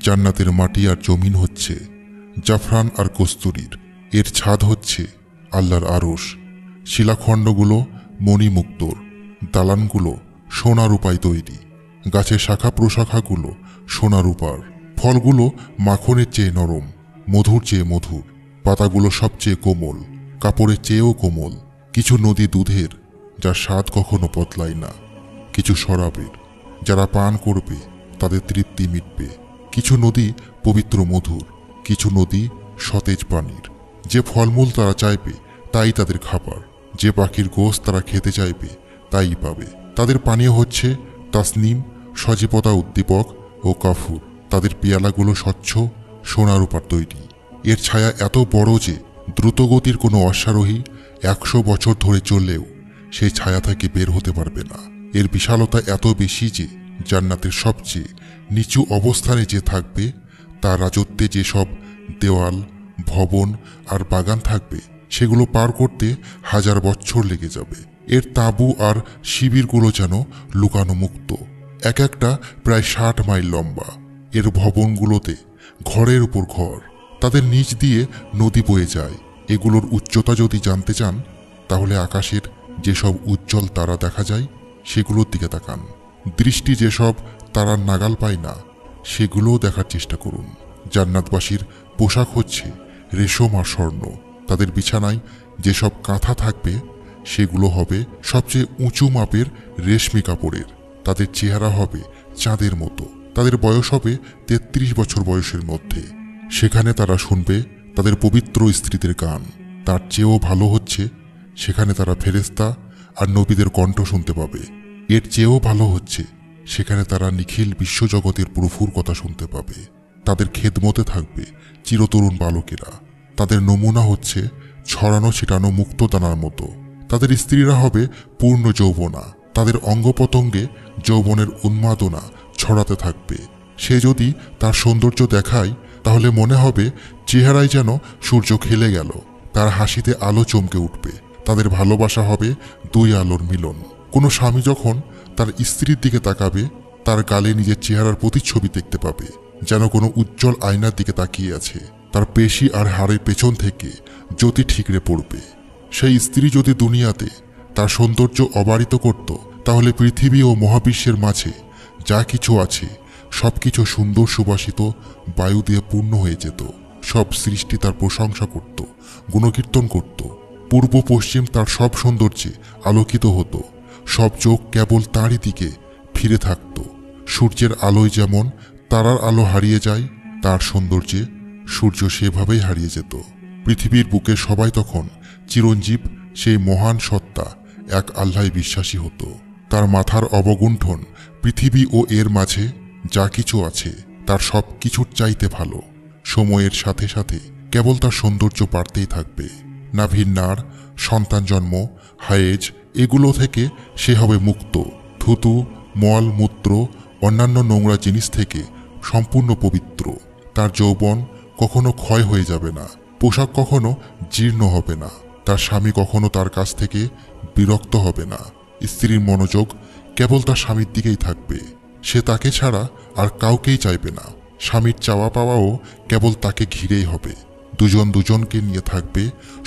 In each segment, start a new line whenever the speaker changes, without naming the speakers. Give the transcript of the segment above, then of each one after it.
জান্নাতের মাটি আর জমিন হচ্ছে জাফরান আর কস্তুরীর, এর ছাদ হচ্ছে আল্লাহর আরশ। শিলাখণ্ডগুলো মণিমুক্তর, দালানগুলো সোনা রূপায় তৈরি, গাছের শাখা প্রশাখাগুলো সোনা রূপার, ফলগুলো মাখনের চেয়ে নরম, মধুর চেয়ে মধুর, পাতাগুলো সবচেয়ে কোমল, কাপড়ের চেয়েও কোমল। কিছু নদী দুধের, যার স্বাদ কখনো বদলায় না, কিছু শরাবের, যারা পান করবে তাদের তৃপ্তি মিটবে। কিছু নদী পবিত্র মধুর, কিছু নদী সতেজ পানির। যে ফলমূল তারা চাইবে তাই তাদের খাবার, যে পাখির গোশত তারা খেতে চাইবে তাই পাবে। তাদের পানীয় হচ্ছে তাসনিম, সজীবতা উদ্দীপক ও কাফুর। তাদের পেয়ালাগুলো স্বচ্ছ সোনা রূপার তৈরি। এর ছায়া এত বড় যে দ্রুতগতির কোনো অশ্বারোহী 100 বছর ধরে চললেও সেই ছায়া থেকে বের হতে পারবে না। এর বিশালতা এত বেশি যে জান্নাতের সবচেয়ে নিচু অবস্থানে যে থাকবে তার রাজত্বে যেসব দেওয়াল, ভবন আর বাগান থাকবে সেগুলো পার করতে 1000 বছর লেগে যাবে। এর তাঁবু আর শিবিরগুলো যেন লুকানো মুক্ত, এক একটা প্রায় 60 মাইল লম্বা। এর ভবনগুলোতে ঘরের উপর ঘর, তাদের নিচ দিয়ে নদী বয়ে যায়। এগুলোর উচ্চতা যদি জানতে চান তাহলে আকাশের যেসব উজ্জ্বল তারা দেখা যায় সেগুলোর দিকে তাকান। দৃষ্টি যেসব তারার নাগাল পায় না সেগুলোও দেখার চেষ্টা করুন। জান্নাতবাসীর পোশাক হচ্ছে রেশম আর স্বর্ণ। তাদের বিছানায় যেসব কাঁথা থাকবে সেগুলো হবে সবচেয়ে উঁচু মাপের রেশমি কাপড়ের। তাদের চেহারা হবে চাঁদের মতো। তাদের বয়স হবে 33 বছর বয়সের মধ্যে। সেখানে তারা শুনবে তাদের পবিত্র স্ত্রীদের গান। তার চেয়েও ভালো হচ্ছে সেখানে তারা ফেরেশতা আর নবীদের কণ্ঠ শুনতে পাবে। এর চেয়েও ভালো হচ্ছে সেখানে তারা নিখিল বিশ্বজগতের প্রভুর কথা শুনতে পাবে। তাদের খেদমতে থাকবে চিরতরুণ বালকেরা। তাদের নমুনা হচ্ছে ছড়ানো ছিটানো মুক্ত দানার মতো। তাদের স্ত্রীরা হবে পূর্ণ যৌবনা। তাদের অঙ্গ প্রত্যঙ্গে যৌবনের উন্মাদনা ছড়াতে থাকবে। সে যদি তার সৌন্দর্য দেখায় তাহলে মনে হবে চেহারায় যেন সূর্য খেলে গেল। তার হাসিতে আলো চমকে উঠবে। তাদের ভালোবাসা হবে দুই আলোর মিলন। কোনো স্বামী যখন তার স্ত্রীর দিকে তাকাবে তার গালে নিজের চেহারার প্রতিচ্ছবি দেখতে পাবে, যেন কোনো উজ্জ্বল আয়নার দিকে তাকিয়ে আছে। তার পেশি আর হাড়ের পেছন থেকে জ্যোতি ঠিকরে পড়বে। সেই স্ত্রী যদি দুনিয়াতে তার সৌন্দর্য অবারিত করত তাহলে পৃথিবী ও মহাবিশ্বের মাঝে যা কিছু আছে সবকিছু সুন্দর সুবাসিত বায়ু দিয়ে পূর্ণ হয়ে যেত। সব সৃষ্টি তার প্রশংসা করত, গুণকীর্তন করত। পূর্ব পশ্চিম তার সব সৌন্দর্যে আলোকিত হতো। সব চোখ কেবল তাঁরই দিকে ফিরে থাকত। সূর্যের আলোয় যেমন তারার আলো হারিয়ে যায়, তার সৌন্দর্যে সূর্য সেভাবেই হারিয়ে যেত। পৃথিবীর বুকে সবাই তখন চিরঞ্জীব সেই মহান সত্তা এক আল্লাহয় বিশ্বাসী হতো। তার মাথার অবগুণ্ঠন পৃথিবী ও এর মাঝে যা কিছু আছে তার সব কিছুর চাইতে ভালো। সময়ের সাথে সাথে কেবল তার সৌন্দর্য বাড়তেই থাকবে। নাভির নাড়, সন্তান জন্ম, হায়েজ এগুলো থেকে সে হবে মুক্ত। থুতু, মল, মূত্র, অন্যান্য নোংরা জিনিস থেকে সম্পূর্ণ পবিত্র। তার যৌবন কখনো ক্ষয় হয়ে যাবে না, পোশাক কখনো জীর্ণ হবে না, তার স্বামী কখনো তার কাছ থেকে বিরক্ত হবে না। স্ত্রীর মনোযোগ কেবল তার স্বামীর দিকেই থাকবে। সে তাকে ছাড়া আর কাউকেই চাইবে না। স্বামীর চাওয়া পাওয়াও কেবল তাকে ঘিরেই হবে। দুজন দুজনকে নিয়ে থাকবে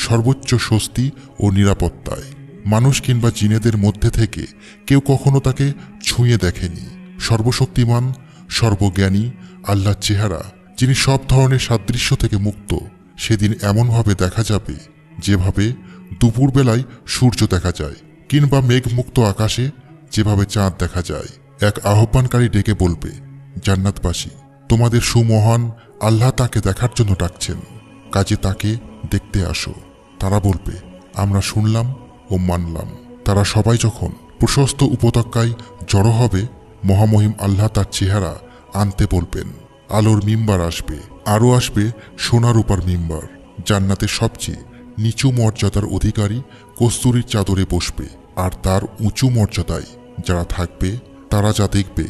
সর্বোচ্চ স্বস্তি ও নিরাপত্তায়। মানুষ কিংবা জিনেদের মধ্যে থেকে কেউ কখনো তাকে ছুঁয়ে দেখেনি। সর্বশক্তিমান, সর্বজ্ঞানী আল্লাহর চেহারা, যিনি সব ধরনের সাদৃশ্য থেকে মুক্ত, সেদিন এমনভাবে দেখা যাবে যেভাবে দুপুরবেলায় সূর্য দেখা যায় কিংবা মেঘমুক্ত আকাশে যেভাবে চাঁদ দেখা যায়। এক আহ্বানকারী ডেকে বলবে, জান্নাতবাসী, তোমাদের সুমহান আল্লাহ তাকে দেখার জন্য ডাকছেন, কাজে তাকে দেখতে আসো। তারা বলবে, আমরা শুনলাম ও মানলাম। তারা সবাই যখন প্রশস্ত উপত্যকায় জড়ো হবে, মহামহিম আল্লাহ তার চেহারা আনতে বলবেন। আলোর মিম্বার আসবে, আরও আসবে সোনা রূপার মিম্বার। জান্নাতের সবচেয়ে নিচু মর্যাদার অধিকারী কস্তুরীর চাদরে বসবে, আর তার উঁচু মর্যাদায় যারা থাকবে তারা যা দেখবে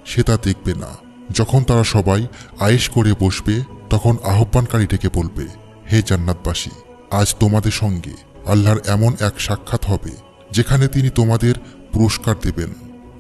সে তা দেখবে না। যখন তারা সবাই আয়েশ করে বসবে তখন আহ্বানকারী ডেকে বলবে, হে জান্নাতবাসী, আজ তোমাদের সঙ্গে আল্লাহর এমন এক সাক্ষাৎ হবে যেখানে তিনি তোমাদের পুরস্কার দেবেন।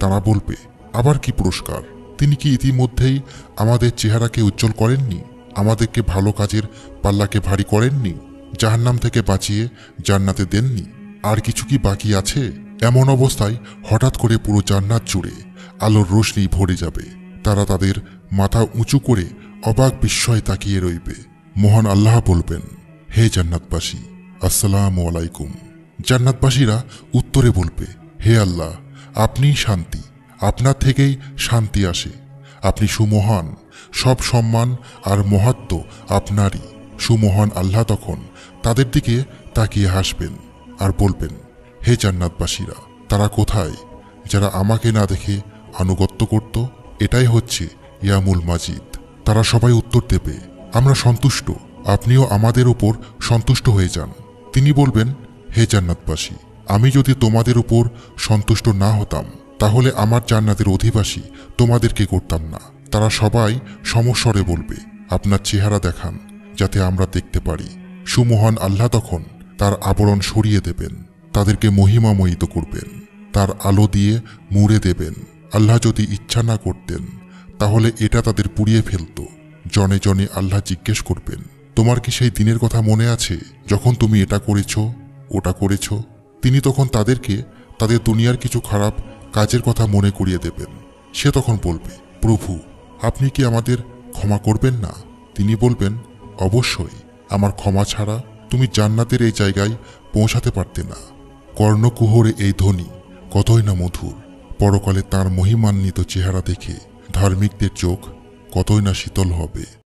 তারা বলবে, আবার কি পুরস্কার? তিনি কি ইতিমধ্যেই আমাদের চেহারাকে উজ্জ্বল করেননি? আমাদেরকে ভালো কাজের পাল্লাকে ভারী করেননি? জাহান্নাম থেকে বাঁচিয়ে জান্নাতে দেননি? আর কিছু কি বাকি আছে? এমন অবস্থায় হঠাৎ করে পুরো জান্নাত জুড়ে আলোর রোশনি ভরে যাবে। তারা তাদের মাথা উঁচু করে অবাক বিস্ময়ে তাকিয়ে রইবে। মহান আল্লাহ বলবেন, হে জান্নাতবাসী, আসসালামু আলাইকুম। জান্নাতবাসীরা উত্তরে বলবে, হে আল্লাহ, আপনিই শান্তি, আপনার থেকেই শান্তি আসে। আপনি সুমহান, সব সম্মান আর মহাত্ম আপনারই। সুমহান আল্লাহ তখন তাদের দিকে তাকিয়ে হাসবেন আর বলবেন, হে জান্নাতবাসীরা, তারা কোথায় যারা আমাকে না দেখে আনুগত্য করত? এটাই হচ্ছে ইয়ামুল মাজিদ। তারা সবাই উত্তর দেবে, আমরা সন্তুষ্ট, আপনিও আমাদের উপর সন্তুষ্ট হয়ে যান। তিনি বলবেন, হে জান্নাতবাসী, আমি যদি তোমাদের উপর সন্তুষ্ট না হতাম তাহলে আমার জান্নাতের অধিবাসী তোমাদেরকে করতাম না। তারা সবাই সমস্বরে বলবে, আপনার চেহারা দেখান যাতে আমরা দেখতে পারি। সুমহান আল্লাহ তখন তার আবরণ সরিয়ে দেবেন, তাদেরকে মহিমাময়িত করবেন, তার আলো দিয়ে মুড়ে দেবেন। আল্লাহ যদি ইচ্ছা না করতেন তাহলে এটা তাদের পুড়িয়ে ফেলত। জনে জনে আল্লাহ জিজ্ঞেস করবেন, তোমার কি সেই দিনের কথা মনে আছে যখন তুমি এটা করেছ, ওটা করেছ? তিনি তখন তাদেরকে তাদের দুনিয়ার কিছু খারাপ কাজের কথা মনে করিয়ে দেবেন। সে তখন বলবে, প্রভু, আপনি কি আমাদের ক্ষমা করবেন না? তিনি বলবেন, অবশ্যই, আমার ক্ষমা ছাড়া তুমি জান্নাতের এই জায়গায় পৌঁছাতে পারতে না। কর্ণকুহরে এই ধ্বনি কতই না মধুর। পরকালে তার মহিমান্বিত চেহারা দেখে ধার্মিকদের চোখ কতই না শীতল হবে।